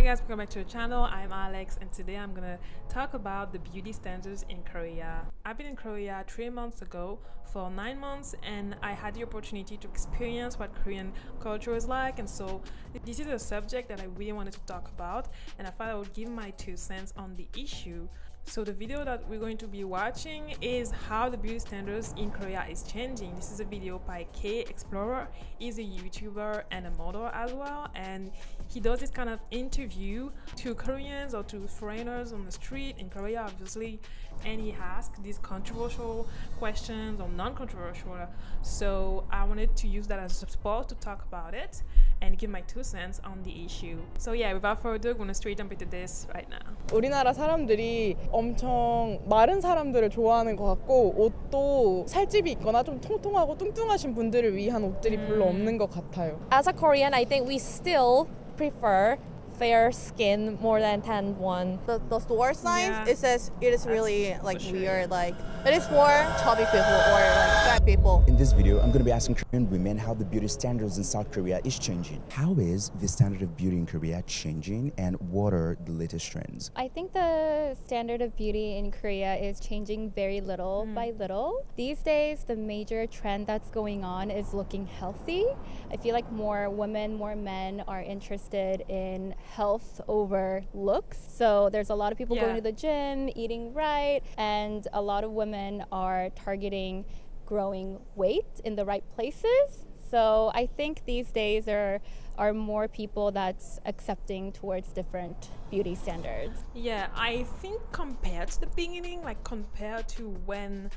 guys, welcome back to the channel. I'm Alex and today I'm gonna talk about the beauty standards in Korea. I've been in Korea 3 months ago for 9 months and I had the opportunity to experience what Korean culture is like, and so this is a subject that I really wanted to talk about and I thought I would give my 2 cents on the issue. So the video that we're going to be watching is how the beauty standards in Korea is changing. This is a video by K Explorer. He's a YouTuber and a model as well, and he does this kind of interview to Koreans or to foreigners on the street in Korea, obviously, and he asks these controversial questions or non-controversial. So I wanted to use that as a spot to talk about it and give my 2 cents on the issue. So yeah, without further ado, I'm gonna straight jump into this right now. 우리나라 사람들이 엄청 마른 사람들을 좋아하는 것 같고, 옷도 살집이 있거나 좀 통통하고 뚱뚱하신 분들을 위한 옷들이 별로 없는 것 같아요. As a Korean, I think we still prefer fair skin more than tan one. The store signs, Yeah. it says it is really That's like for sure. weird, like it is for chubby people or like fat people. In this video, I'm going to be asking Korean women how the beauty standards in South Korea is changing. How is the standard of beauty in Korea changing, and what are the latest trends? I think the standard of beauty in Korea is changing very little by little. These days, the major trend that's going on is looking healthy. I feel like more women, more men are interested in health over looks. So there's a lot of people going to the gym, eating right, and a lot of women are targeting growing weight in the right places. So I think these days there are more people that's accepting towards different beauty standards. Yeah, I think compared to the beginning, like compared to when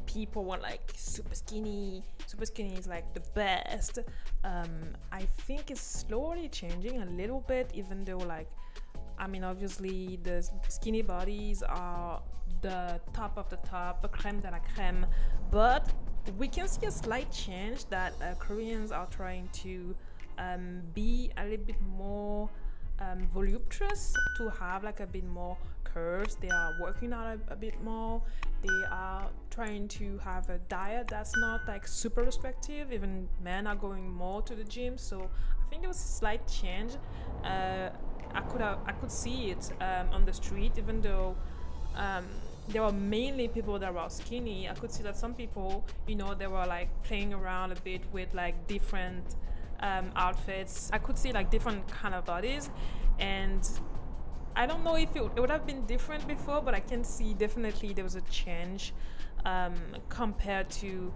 people were like super skinny is like the best, I think it's slowly changing a little bit, even though like, I mean, obviously the skinny bodies are the top of the top, crème de la crème, but we can see a slight change that Koreans are trying to be a little bit more voluptuous, to have like a bit more curves. They are working out a bit more. They are trying to have a diet that's not like super restrictive. Even men are going more to the gym, so I think there was a slight change. I could see it on the street, even though there were mainly people that were skinny. I could see that some people, you know, they were like playing around a bit with like different outfits. I could see like different kind of bodies, and I don't know if it would have been different before, but I can see definitely there was a change compared to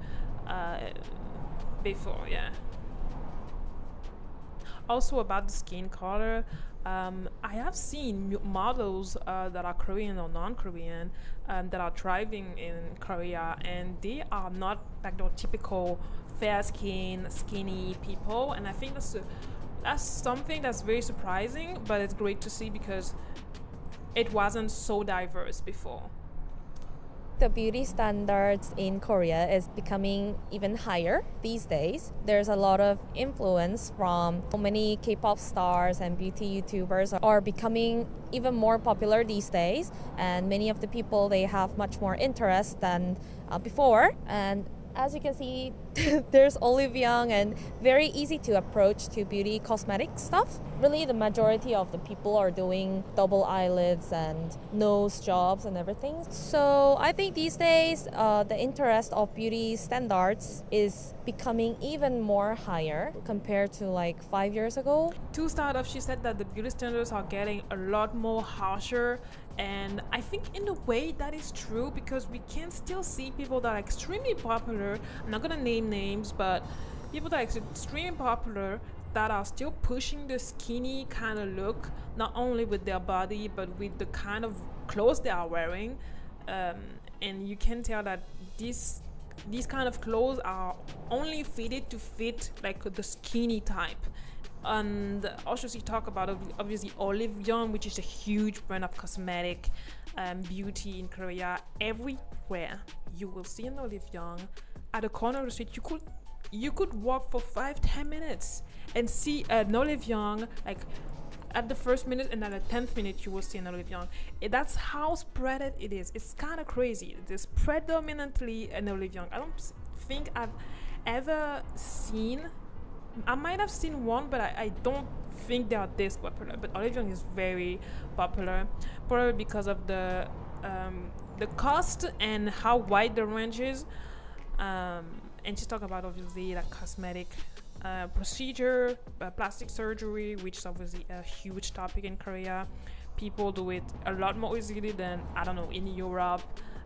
before. Yeah. Also about the skin color, I have seen models that are Korean or non-Korean that are thriving in Korea, and they are not like the typical fair skin, skinny people, and I think that's something that's very surprising, but it's great to see because it wasn't so diverse before. The beauty standards in Korea is becoming even higher these days. There's a lot of influence from many K-pop stars, and beauty YouTubers are becoming even more popular these days, and many of the people, they have much more interest than before. And as you can see, there's Olive Young, and very easy to approach to beauty cosmetic stuff. Really, the majority of the people are doing double eyelids and nose jobs and everything. So I think these days, the interest of beauty standards is becoming even more higher compared to like 5 years ago. To start off, she said that the beauty standards are getting a lot more harsher, and I think in a way that is true, because we can still see people that are extremely popular. I'm not gonna name names, but people that are extremely popular that are still pushing the skinny kind of look, not only with their body but with the kind of clothes they are wearing, and you can tell that these kind of clothes are only fitted to fit like the skinny type. And also she talk about obviously Olive Young, which is a huge brand of cosmetic beauty in Korea. Everywhere you will see an Olive Young at the corner of the street. You could walk for 5-10 minutes and see an Olive Young like at the first minute, and at the 10th minute you will see an Olive Young. That's how spread it is. It's kind of crazy. It's predominantly an Olive Young. I don't think I've ever seen I might have seen one, but I don't think they are this popular. But Olive Young is very popular, probably because of the cost and how wide the range is. And she's talking about obviously like cosmetic procedure, plastic surgery, which is obviously a huge topic in Korea. People do it a lot more easily than, I don't know, in Europe,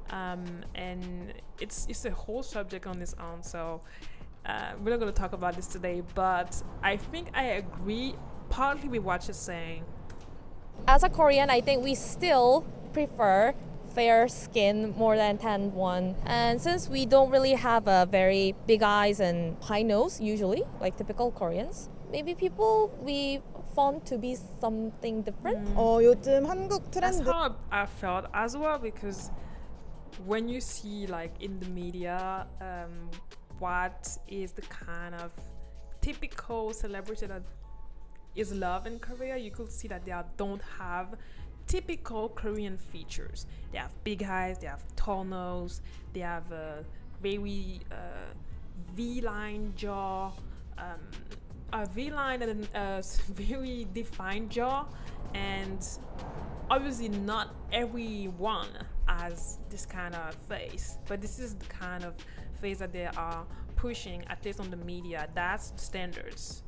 and it's a whole subject on its own. So we're not going to talk about this today, but I think I agree partly with what you're saying. As a Korean, I think we still prefer fair skin more than tan one. And since we don't really have a very big eyes and high nose usually, like typical Koreans, maybe people we found to be something different. 요즘 한국 That's 트렌드 how I felt as well, because when you see like in the media what is the kind of typical celebrity that is loved in Korea, you could see that they don't have typical Korean features. They have big eyes, they have tall nose, they have a very V-line jaw, a V-line and a very defined jaw, and obviously not everyone has this kind of face, but this is the kind of face that they are pushing, at least on the media. That's the standards.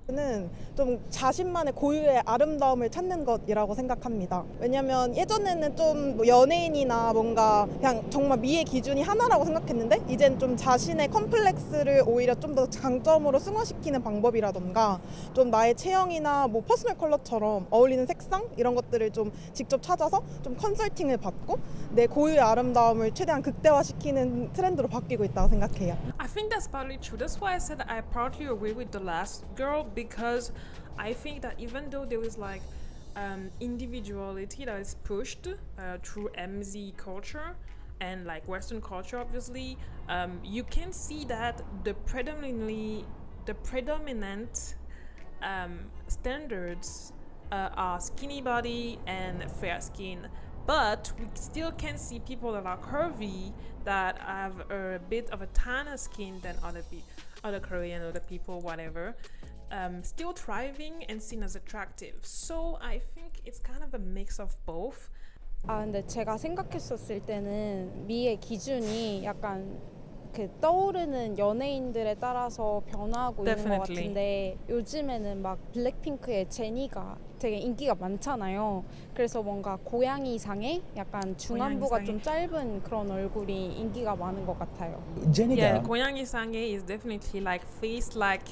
는 좀 자신만의 고유의 아름다움을 찾는 것이라고 생각합니다. 왜냐면 예전에는 좀 뭐 연예인이나 뭔가 그냥 정말 미의 기준이 하나라고 생각했는데 이젠 좀 자신의 컴플렉스를 오히려 좀 더 장점으로 승화시키는 방법이라던가 좀 나의 체형이나 뭐 퍼스널 컬러처럼 어울리는 색상 이런 것들을 좀 직접 찾아서 좀 컨설팅을 받고 내 고유의 아름다움을 최대한 극대화시키는 트렌드로 바뀌고 있다고 생각해요. I think that's partly true. That's why I said I partly agree with the last girl, because I think that even though there is like individuality that is pushed through MZ culture and like Western culture, obviously, you can see that the predominant standards are skinny body and fair skin. But we still can see people that are curvy that have a bit of a tanner skin than other Korean, other people, whatever, still thriving and seen as attractive. So I think it's kind of a mix of both. 근데 제가 생각했었을 때는 미의 기준이 약간 그 떠오르는 연예인들에 따라서 변화하고 있는 것 Definitely. 같은데 요즘에는 막 블랙핑크의 제니가 되게 인기가 많잖아요. 그래서 뭔가 고양이상의 약간 중안부가 고양이상의. 좀 짧은 그런 얼굴이 인기가 많은 것 같아요. Jennifer, Yeah, 고양이 상에 is definitely like face like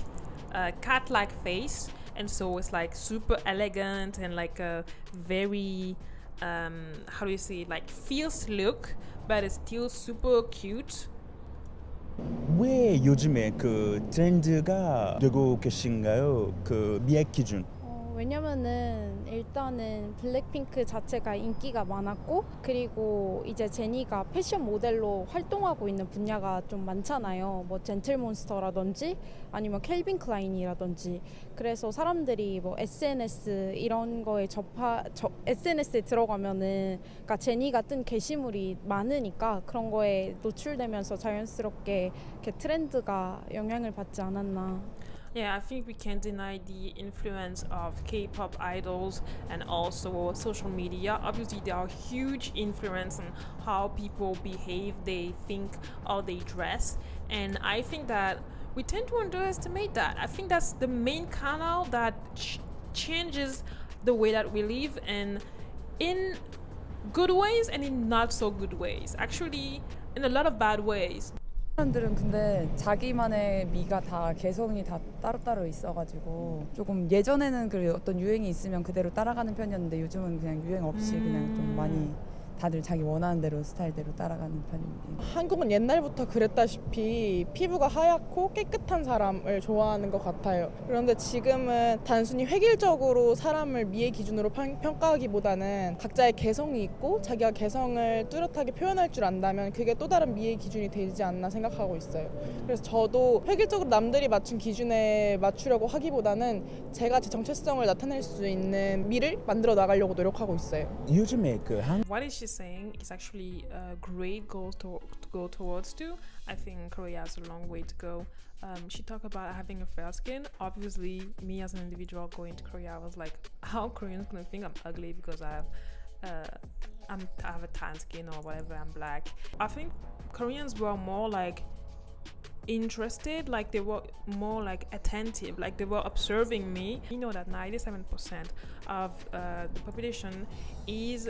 cat-like face, and so it's like super elegant and like a very how do you say, like fierce look, but it's still super cute. 왜 요즘에 그 트렌드가 되고 계신가요? 그 미의 기준. 왜냐면은 일단은 블랙핑크 자체가 인기가 많았고 그리고 이제 제니가 패션 모델로 활동하고 있는 분야가 좀 많잖아요. 뭐 젠틀몬스터라든지 아니면 캘빈 클라인이라든지 그래서 사람들이 뭐 SNS 이런 거에 SNS에 들어가면은 그러니까 제니가 뜬 게시물이 많으니까 그런 거에 노출되면서 자연스럽게 이렇게 트렌드가 영향을 받지 않았나. Yeah, I think we can't deny the influence of K-pop idols and also social media. Obviously, there are huge influence on how people behave, they think, or they dress. And I think that we tend to underestimate that. I think that's the main canal that changes the way that we live, and in good ways and in not so good ways. Actually, in a lot of bad ways. 사람들은 근데 자기만의 미가 다 개성이 다 따로따로 있어가지고 조금 예전에는 그 어떤 유행이 있으면 그대로 따라가는 편이었는데 요즘은 그냥 유행 없이 그냥 좀 많이 다들 자기 원하는 대로 스타일대로 따라가는 편입니다. 한국은 옛날부터 그랬다시피 피부가 하얗고 깨끗한 사람을 좋아하는 것 같아요. 그런데 지금은 단순히 획일적으로 사람을 미의 기준으로 평가하기보다는 각자의 개성이 있고 자기가 개성을 뚜렷하게 표현할 줄 안다면 그게 또 다른 미의 기준이 되지 않나 생각하고 있어요. 그래서 저도 획일적으로 남들이 맞춘 기준에 맞추려고 하기보다는 제가 제 정체성을 나타낼 수 있는 미를 만들어 나가려고 노력하고 있어요. 요즘에 그 What is she she's saying is actually a great goal to go towards too. I think Korea has a long way to go. She talked about having a fair skin. Obviously, me as an individual going to Korea, I was like, how Koreans gonna think I'm ugly because I have a tan skin or whatever, I'm black. I think Koreans were more like interested, like they were more like attentive, like they were observing me. You know that 97% of the population is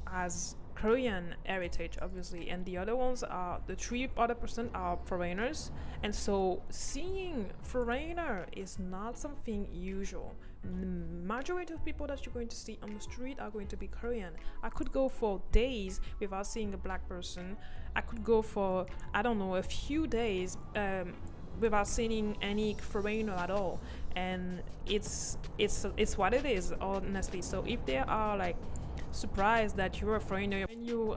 as Korean heritage, obviously, and the other ones are the 3 other percent are foreigners, and so seeing foreigner is not something usual. The majority of people that you're going to see on the street are going to be Korean. I could go for days without seeing a black person. I could go for, I don't know, a few days without seeing any foreigner at all, and it's what it is, honestly. So if there are like surprised that you're a foreigner when you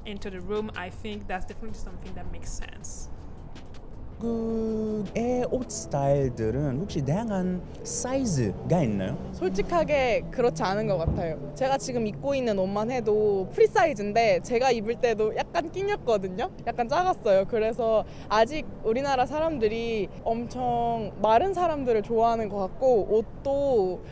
enter the room, I think that's definitely something that makes sense. 한국의 옷 스타일들은 혹시 다양한 사이즈가 있나요? 솔직하게 그렇지 않은 것 같아요. 제가 지금 입고 있는 옷만 해도 프리 사이즈인데 제가 입을 때도 약간 낑겼거든요. 약간 작았어요. 그래서 아직 우리나라 사람들이 엄청 마른 사람들을 좋아하는 것 같고, 옷도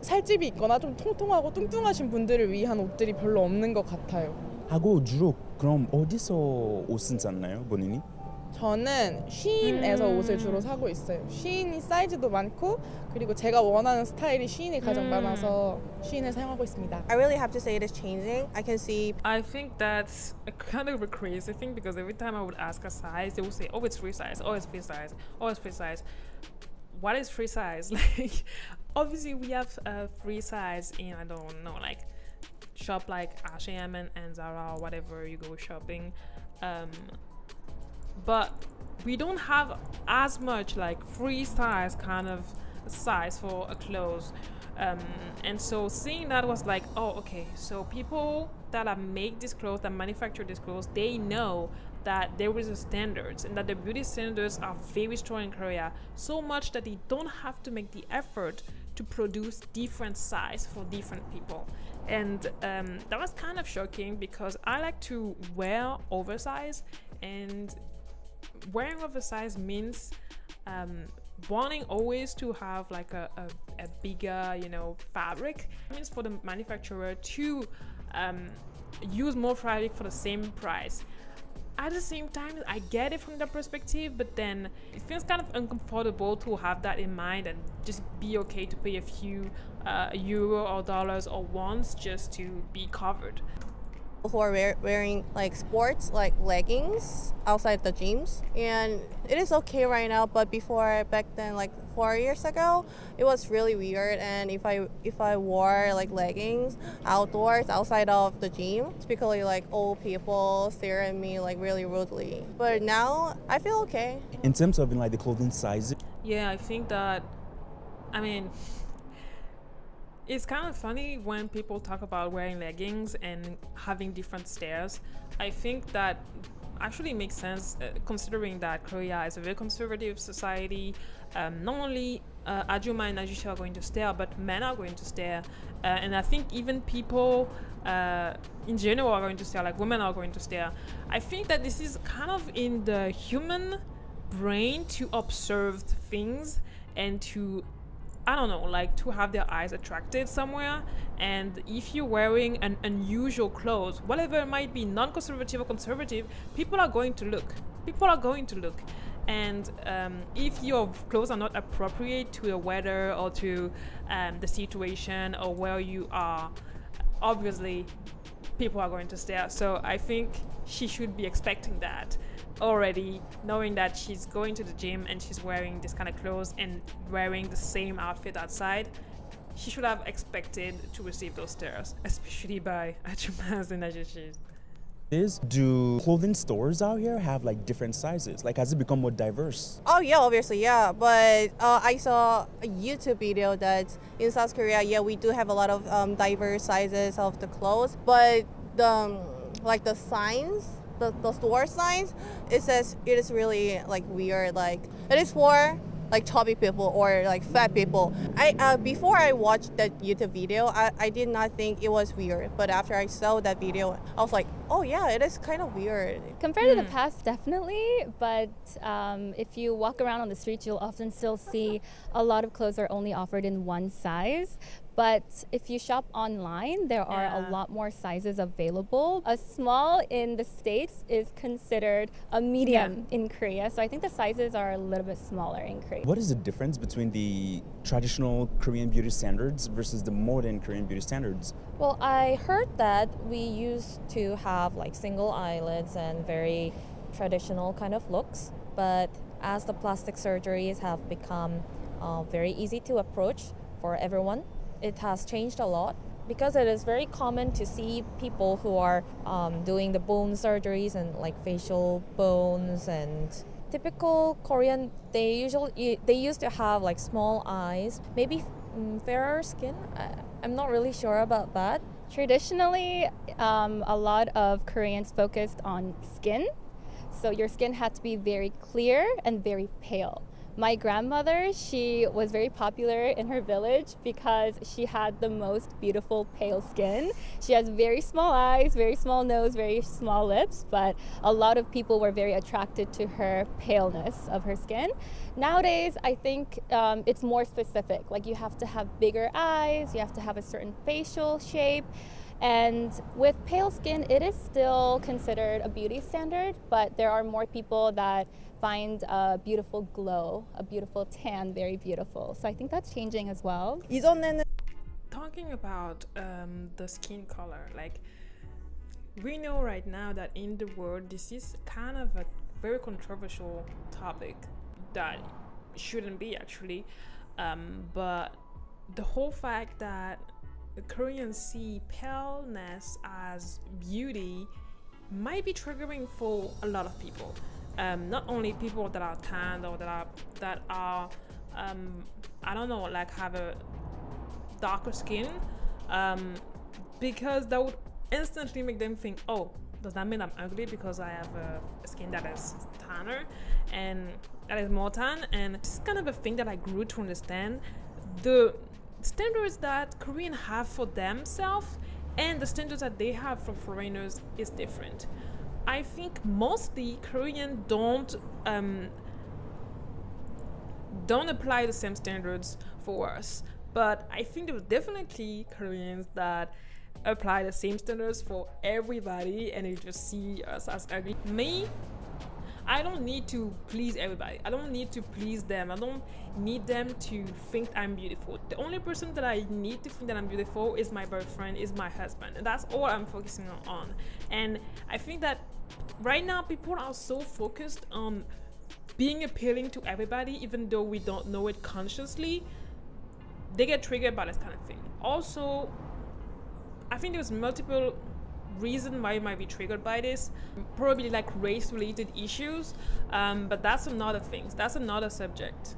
살집이 있거나 좀 통통하고 뚱뚱하신 분들을 위한 옷들이 별로 없는 것 같아요. 하고 주로 그럼 어디서 옷은 샀나요, 본인이? 저는 쉬인에서 옷을 주로 사고 있어요. 쉬인이 사이즈도 많고, 그리고 제가 원하는 스타일이 쉬인이 가장 많아서 쉬인을 사용하고 있습니다. I really have to say it is changing. I can see. I think that's a kind of a crazy thing because every time I would ask a size, they would say, "Oh, it's free size. Oh, it's free size. Oh, it's free size." What is free size? Like, obviously we have free size in, I don't know, like shop like H&M and Zara or whatever you go shopping. But we don't have as much like free size kind of size for a clothes, and so seeing that was like, oh, okay, so people that make these clothes, that manufacture these clothes, they know that there is a standards and that the beauty standards are very strong in Korea, so much that they don't have to make the effort to produce different size for different people. And that was kind of shocking because I like to wear oversized, and wearing oversized means wanting always to have like a bigger, fabric. It means for the manufacturer to use more fabric for the same price. At the same time, I get it from their perspective, but then it feels kind of uncomfortable to have that in mind and just be okay to pay a few euro or dollars or wons just to be covered. Who are wearing like sports like leggings outside the gyms, and it is okay right now, but before, back then, like 4 years ago, it was really weird. And if I wore like leggings outdoors outside of the gym, typically like old people stare at me like really rudely. But now I feel okay. In terms of like the clothing size, yeah, I think that, I mean, it's kind of funny when people talk about wearing leggings and having different styles. I think that actually makes sense considering that Korea is a very conservative society. Not only Ajuma and Ajisha are going to stare, but men are going to stare. And I think even people in general are going to stare, like women are going to stare. I think that this is kind of in the human brain to observe things and to, I don't know, like to have their eyes attracted somewhere. And if you're wearing an unusual clothes, whatever it might be, non-conservative or conservative, people are going to look. And if your clothes are not appropriate to the weather or to the situation or where you are, obviously people are going to stare. So I think she should be expecting that already, knowing that she's going to the gym and she's wearing this kind of clothes and wearing the same outfit outside. She should have expected to receive those stares, especially by Ajumas and Ajishis. Do clothing stores out here have like different sizes? Like, has it become more diverse? Oh yeah, obviously, yeah. But I saw a YouTube video that in South Korea, yeah, we do have a lot of diverse sizes of the clothes. But the signs, the store signs, it says it is really like weird. Like it is for like chubby people or like fat people. I before I watched that YouTube video, I did not think it was weird. But after I saw that video, I was like, oh yeah, it is kind of weird. Compared to the past, definitely. But if you walk around on the streets, you'll often still see a lot of clothes are only offered in one size. But if you shop online, there are a lot more sizes available. A small in the States is considered a medium in Korea. So I think the sizes are a little bit smaller in Korea. What is the difference between the traditional Korean beauty standards versus the modern Korean beauty standards? Well, I heard that we used to have like single eyelids and very traditional kind of looks, but as the plastic surgeries have become very easy to approach for everyone, it has changed a lot because it is very common to see people who are doing the bone surgeries and like facial bones and typical Korean. They used to have like small eyes, maybe fairer skin. I'm not really sure about that. Traditionally, a lot of Koreans focused on skin. So your skin had to be very clear and very pale. My grandmother, she was very popular in her village because she had the most beautiful pale skin. She has very small eyes, very small nose, very small lips, but a lot of people were very attracted to her paleness of her skin. Nowadays, I think it's more specific. Like you have to have bigger eyes, you have to have a certain facial shape. And with pale skin, it is still considered a beauty standard, but there are more people that find a beautiful glow, a beautiful tan, very beautiful. So I think that's changing as well. 이전에는 Talking about the skin color, like we know right now that in the world this is kind of a very controversial topic that shouldn't be actually, but the whole fact that the Koreans see paleness as beauty might be triggering for a lot of people. Not only people that are tanned or that are I don't know, like have a darker skin, because that would instantly make them think, oh, does that mean I'm ugly because I have a skin that is tanner and that is more tan? And it's kind of a thing that I grew to understand. The standards that Koreans have for themselves and the standards that they have for foreigners is different. I think mostly Koreans don't apply the same standards for us, but I think there are definitely Koreans that apply the same standards for everybody and they just see us as ugly. Me, I don't need to please everybody. I don't need to please them. I don't need them to think I'm beautiful. The only person that I need to think that I'm beautiful is my boyfriend, is my husband. And that's all I'm focusing on. And I think that right now people are so focused on being appealing to everybody, even though we don't know it consciously. They get triggered by this kind of thing. Also, I think there's multiple reason why you might be triggered by this, probably like race-related issues, but that's another thing. That's another subject.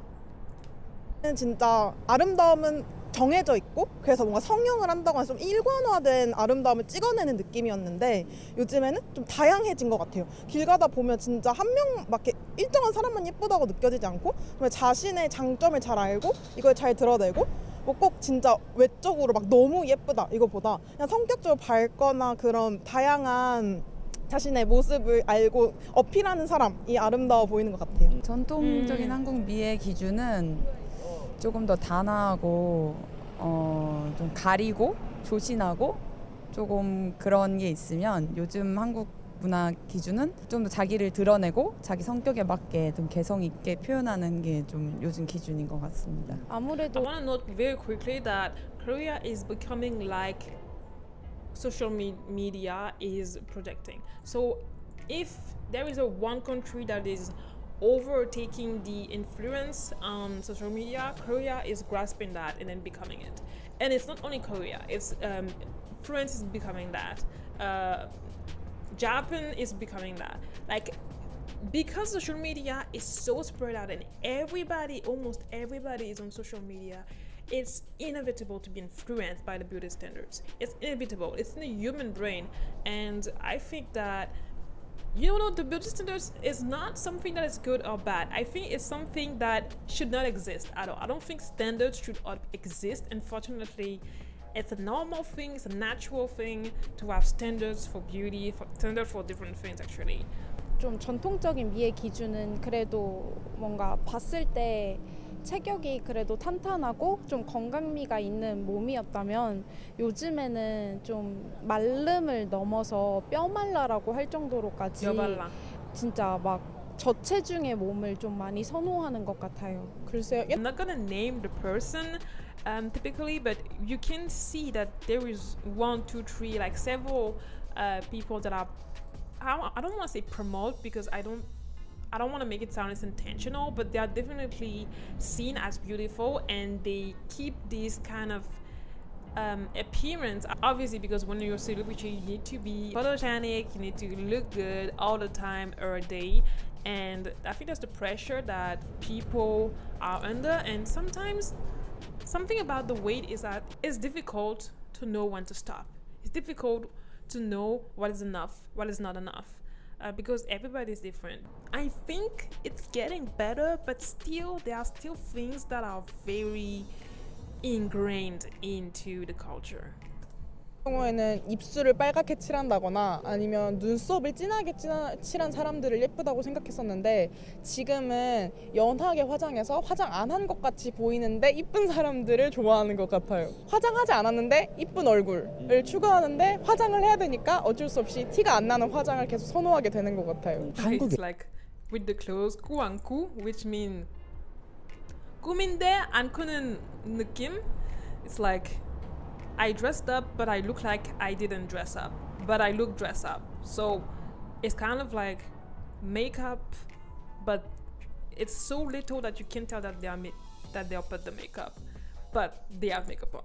진짜 아름다움은 정해져 있고 그래서 뭔가 성형을 한다고 해서 좀 일관화된 아름다움을 찍어내는 느낌이었는데 요즘에는 좀 다양해진 것 같아요. 길 가다 보면 진짜 한 명밖에 일정한 사람만 예쁘다고 느껴지지 않고 자신의 장점을 잘 알고 이걸 잘 드러내고 뭐 꼭 진짜 외적으로 막 너무 예쁘다 이거보다 그냥 성격적으로 밝거나 그런 다양한 자신의 모습을 알고 어필하는 사람이 아름다워 보이는 것 같아요. 전통적인 한국 미의 기준은 조금 더 단아하고 좀 가리고 조신하고 조금 그런 게 있으면 요즘 한국 문화 기준은 좀 더 자기를 드러내고 자기 성격에 맞게 좀 개성 있게 표현하는 게 좀 요즘 기준인 것 같습니다. 아무래도 I want to note very quickly that Korea is becoming like social media is projecting. So if there is one country that is overtaking the influence on social media, Korea is grasping that and then becoming it. And it's not only Korea, it's France is becoming that. Japan is becoming that. Like, because social media is so spread out and almost everybody is on social media, it's inevitable to be influenced by the beauty standards. It's inevitable. It's in the human brain. And I think that you know, the beauty standards is not something that is good or bad. I think it's something that should not exist at all. I don't think standards should exist. Unfortunately, it's a normal thing, it's a natural thing to have standards for beauty, standards for different things actually. 좀 전통적인 미의 기준은 그래도 뭔가 봤을 때 체격이 그래도 탄탄하고 좀 건강미가 있는 몸이었다면 요즘에는 좀 말름을 넘어서 뼈말라라고 할 정도로까지 여발라. 진짜 막 저체중의 몸을 좀 많이 선호하는 것 같아요. 글쎄요. I'm not gonna name the person typically, but you can see that there is one, two, three, like several people that are, I don't want to say promote because I don't want to make it sound as intentional, but they are definitely seen as beautiful and they keep this kind of appearance, obviously, because when you're a celebrity you need to be photogenic, you need to look good all the time or a day, and I think that's the pressure that people are under. And sometimes something about the weight is that it's difficult to know when to stop. It's difficult to know what is enough, what is not enough, because everybody is different. I think it's getting better, but still there are still things that are very ingrained into the culture. 경우에는 입술을 빨갛게 칠한다거나 아니면 눈썹을 진하게 칠한 사람들을 예쁘다고 생각했었는데 지금은 연하게 화장해서 화장 안 한 것 같이 보이는데 이쁜 사람들을 좋아하는 것 같아요. 화장하지 않았는데 이쁜 얼굴을 추구하는데 화장을 해야 되니까 어쩔 수 없이 티가 안 나는 화장을 계속 선호하게 되는 것 같아요. It's like with the clothes 꾸안꾸, which mean 꾸민데 안 꾸는 느낌. It's like I dressed up, but I look like I didn't dress up, but I look dressed up. So it's kind of like makeup, but it's so little that you can't tell that they put the makeup, but they have makeup on.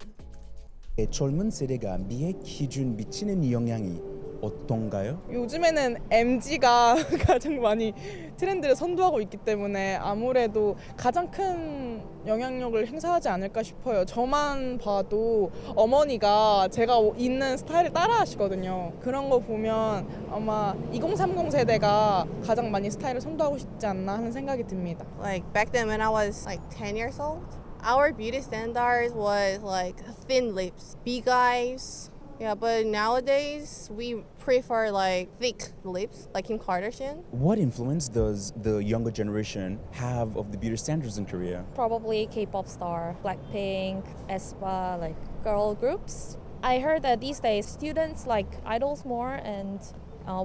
젊은 세대가 미의 기준 미치는 영향이 어떤가요? 요즘에는 MG가 가장 많이 트렌드를 선도하고 있기 때문에 아무래도 가장 큰 영향력을 행사하지 않을까 싶어요. 저만 봐도 어머니가 제가 입는 스타일을 따라 하시거든요. 그런 거 보면 아마 2030 세대가 가장 많이 스타일을 선도하고 싶지 않나 하는 생각이 듭니다. Like back then when I was like 10 years old, our beauty standards was like thin lips, big eyes. Yeah, but nowadays we prefer like thick lips, like Kim Kardashian. What influence does the younger generation have of the beauty standards in Korea? Probably K-pop star, Blackpink, aespa, like girl groups. I heard that these days students like idols more, and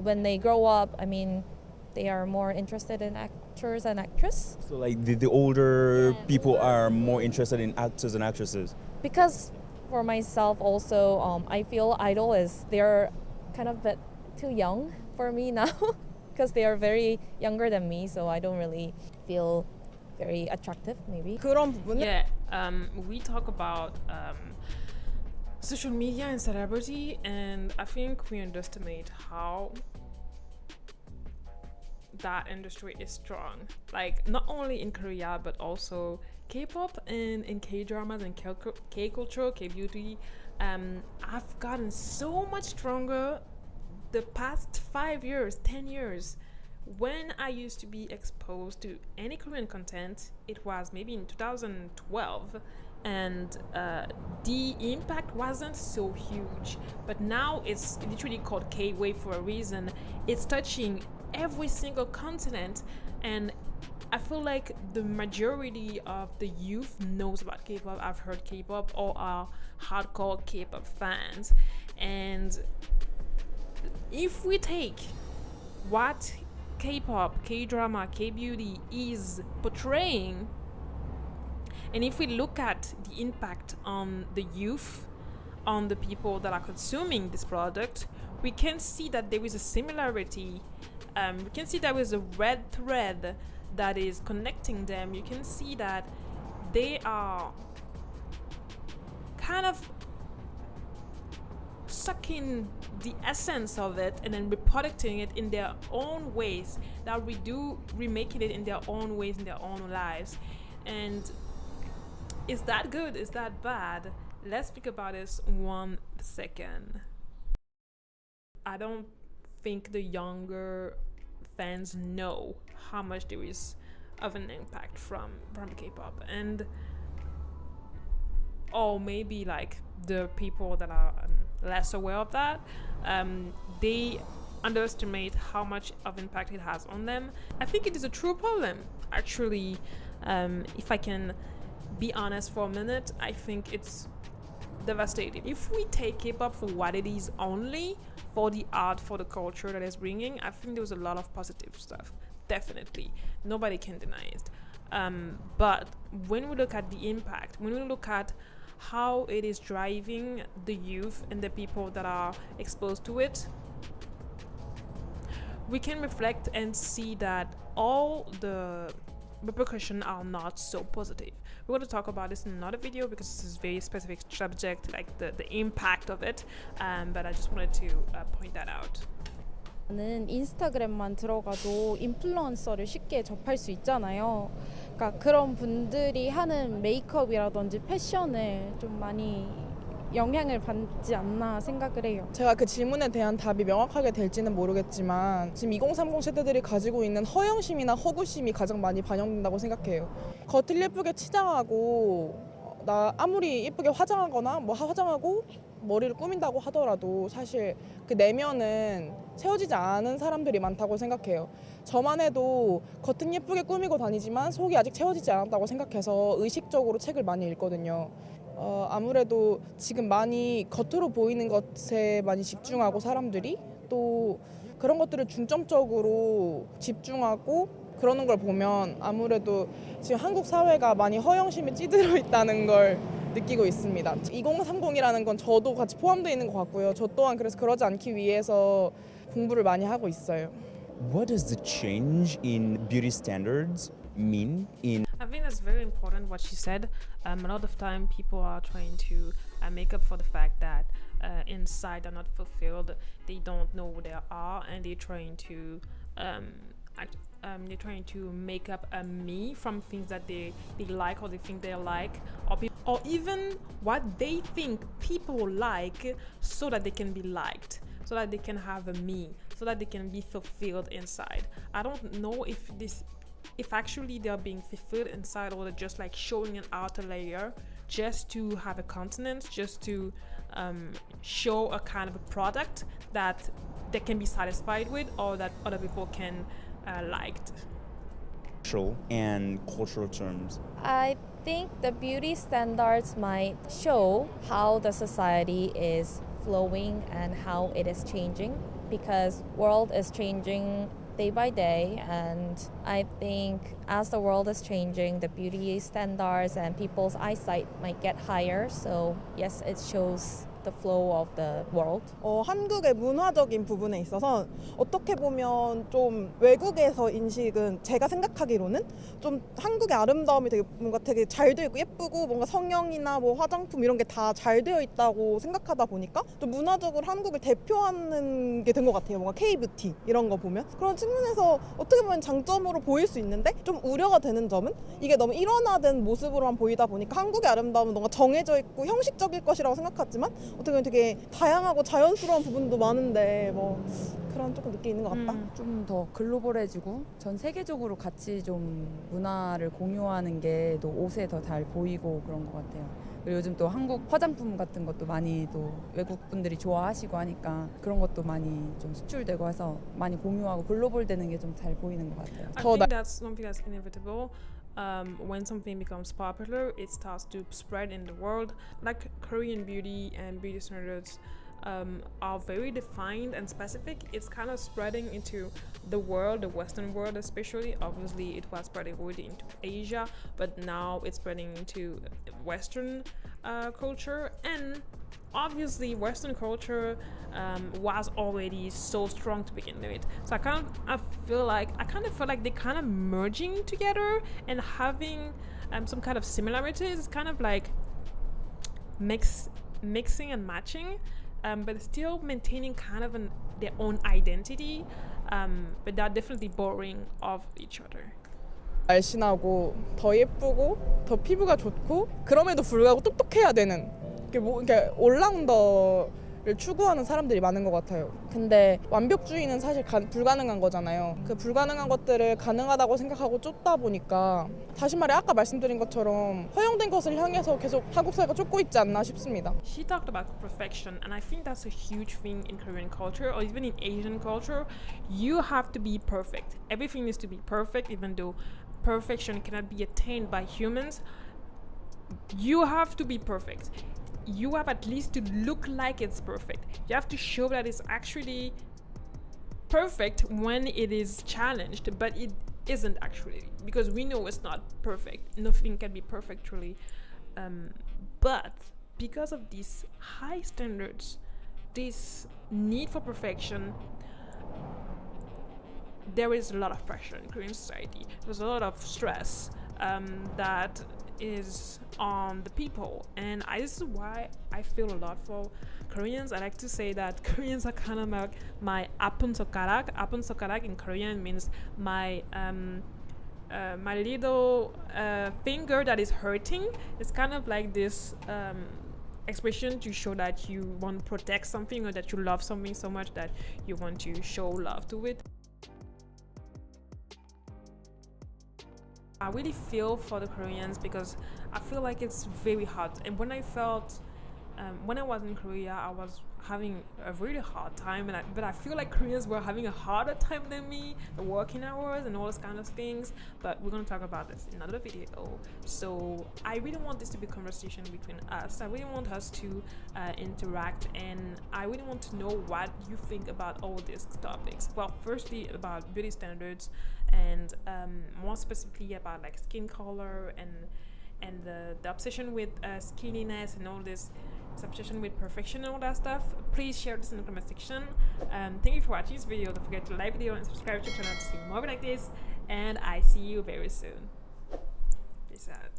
when they grow up, I mean, they are more interested in actors and actresses. So like the older people are more interested in actors and actresses? Because for myself also, I feel they're kind of a bit too young for me now because they are very younger than me, so I don't really feel very attractive maybe. 그런 부분은 Yeah, we talk about social media and celebrity, and I think we underestimate how that industry is strong. Like not only in Korea but also K-pop and in K-dramas and K-culture, K-beauty. I've gotten so much stronger the past 5 years, 10 years. When I used to be exposed to any Korean content, it was maybe in 2012, and the impact wasn't so huge. But now it's literally called K-wave for a reason. It's touching every single continent, and I feel like the majority of the youth knows about K-pop. I've heard K-pop or are hardcore K-pop fans. And if we take what K-pop, K-drama, K-beauty is portraying, and if we look at the impact on the youth, on the people that are consuming this product, we can see that there is a similarity. We can see there is a red thread that is connecting them. You can see that they are kind of sucking the essence of it and then reproducing it in their own ways, that remaking it in their own ways in their own lives. And is that good? Is that bad? Let's speak about this 1 second. I don't think the younger fans know how much there is of an impact from K-pop, and or maybe like the people that are less aware of that, they underestimate how much of impact it has on them. I think it is a true problem, actually. If I can be honest for a minute, I think it's devastating. If we take K-pop for what it is only, for the art, for the culture that it's bringing, I think there was a lot of positive stuff. Definitely, nobody can deny it. But when we look at the impact, when we look at how it is driving the youth and the people that are exposed to it, we can reflect and see that all the repercussions are not so positive. We're going to talk about this in another video because this is a very specific subject, like the impact of it, but I just wanted to point that out. 는 인스타그램만 들어가도 인플루언서를 쉽게 접할 수 있잖아요. 그러니까 그런 분들이 하는 메이크업이라든지 패션을 좀 많이 영향을 받지 않나 생각을 해요. 제가 그 질문에 대한 답이 명확하게 될지는 모르겠지만 지금 2030 세대들이 가지고 있는 허영심이나 허구심이 가장 많이 반영된다고 생각해요. 겉을 예쁘게 치장하고 나 아무리 예쁘게 화장하거나 뭐 화장하고 머리를 꾸민다고 하더라도 사실 그 내면은 채워지지 않은 사람들이 많다고 생각해요. 저만 해도 겉은 예쁘게 꾸미고 다니지만 속이 아직 채워지지 않았다고 생각해서 의식적으로 책을 많이 읽거든요. 아무래도 지금 많이 겉으로 보이는 것에 많이 집중하고 사람들이 또 그런 것들을 중점적으로 집중하고 그러는 걸 보면 아무래도 지금 한국 사회가 많이 허영심에 찌들어 있다는 걸 느끼고 있습니다. 2030이라는 건 저도 같이 포함되어 있는 것 같고요. 저 또한 그래서 그러지 않기 위해서 공부를 많이 하고 있어요. What does the change in beauty standards mean in I think that's very important what she said. A lot of time people are trying to make up for the fact that inside they're not fulfilled, they don't know who they are, and they're trying to make up a me from things that they like or they think they like, or even what they think people like, so that they can be liked, so that they can have a me, so that they can be fulfilled inside. I don't know if actually they're being fulfilled inside, or they're just like showing an outer layer just to have a countenance, just to show a kind of a product that they can be satisfied with, or that other people can like. social and cultural terms? I think the beauty standards might show how the society is flowing and how it is changing, because world is changing day by day, and I think as the world is changing, the beauty standards and people's eyesight might get higher. So yes, it shows the flow of the world. 한국의 문화적인 부분에 있어서 어떻게 보면 좀 외국에서 인식은 제가 생각하기로는 좀 한국의 아름다움이 되게 뭔가 되게 잘 되어 있고 예쁘고 뭔가 성형이나 뭐 화장품 이런 게 다 잘 되어 있다고 생각하다 보니까 좀 문화적으로 한국을 대표하는 게 된 것 같아요. 뭔가 K-뷰티 이런 거 보면 그런 측면에서 어떻게 보면 장점으로 보일 수 있는데 좀 우려가 되는 점은 이게 너무 일원화된 모습으로만 보이다 보니까 한국의 아름다움은 뭔가 정해져 있고 형식적일 것이라고 생각하지만 어떻게 보면 되게 다양하고 자연스러운 부분도 많은데 뭐 그런 조금 느낌이 있는 것 같다. 좀 더 글로벌해지고 전 세계적으로 같이 좀 문화를 공유하는 게 또 옷에 더 잘 보이고 그런 것 같아요. 그리고 요즘 또 한국 화장품 같은 것도 많이 또 외국 분들이 좋아하시고 하니까 그런 것도 많이 좀 수출되고 해서 많이 공유하고 글로벌되는 게 좀 잘 보이는 것 같아요. I think that's something that's inevitable. When something becomes popular, it starts to spread in the world. Like Korean beauty and beauty standards are very defined and specific. It's kind of spreading into the world, the Western world especially. Obviously, it was spreading already into Asia, but now it's spreading into Western culture. And obviously, Western culture was already so strong to begin with. So I kind of feel like they're kind of merging together and having some kind of similarities. It's kind of like mixing and matching, but still maintaining kind of their own identity. But they're definitely borrowing of each other. 날씬하고 더 예쁘고 더 피부가 좋고 그럼에도 불구하고 똑똑해야 되는 이렇게 올라운더를 추구하는 사람들이 많은 것 같아요. 근데 완벽주의는 사실 불가능한 거잖아요. 그 불가능한 것들을 가능하다고 생각하고 쫓다 보니까 다시 말해 아까 말씀드린 것처럼 허용된 것을 향해서 계속 한국 사회가 쫓고 있지 않나 싶습니다. She talked about perfection, and I think that's a huge thing in Korean culture or even in Asian culture. You have to be perfect. Everything needs to be perfect, even though perfection cannot be attained by humans. You have to be perfect. You have at least to look like it's perfect. You have to show that it's actually perfect when it is challenged, but it isn't actually, because we know it's not perfect. Nothing can be perfect truly. But because of these high standards, this need for perfection, there is a lot of pressure in Korean society. There's a lot of stress that is on the people, and this is why I feel a lot for Koreans. I like to say that Koreans are kind of like my apun sokarak. Apun sokarak in Korean means my my little finger that is hurting. It's kind of like this expression to show that you want to protect something or that you love something so much that you want to show love to it. I really feel for the Koreans because I feel like it's very hard. And when I was in Korea, I was having a really hard time, but I feel like Koreans were having a harder time than me, the working hours and all those kind of things. But we're gonna talk about this in another video. So I really want this to be a conversation between us. I really want us to interact, and I really want to know what you think about all these topics. Well, firstly about beauty standards, and more specifically about like skin color and the obsession with skinniness and all this obsession with perfection and all that stuff. Please share this in the comment section. Thank you for watching this video. Don't forget to like the video and subscribe to the channel to see more like this, and I see you very soon. Peace out.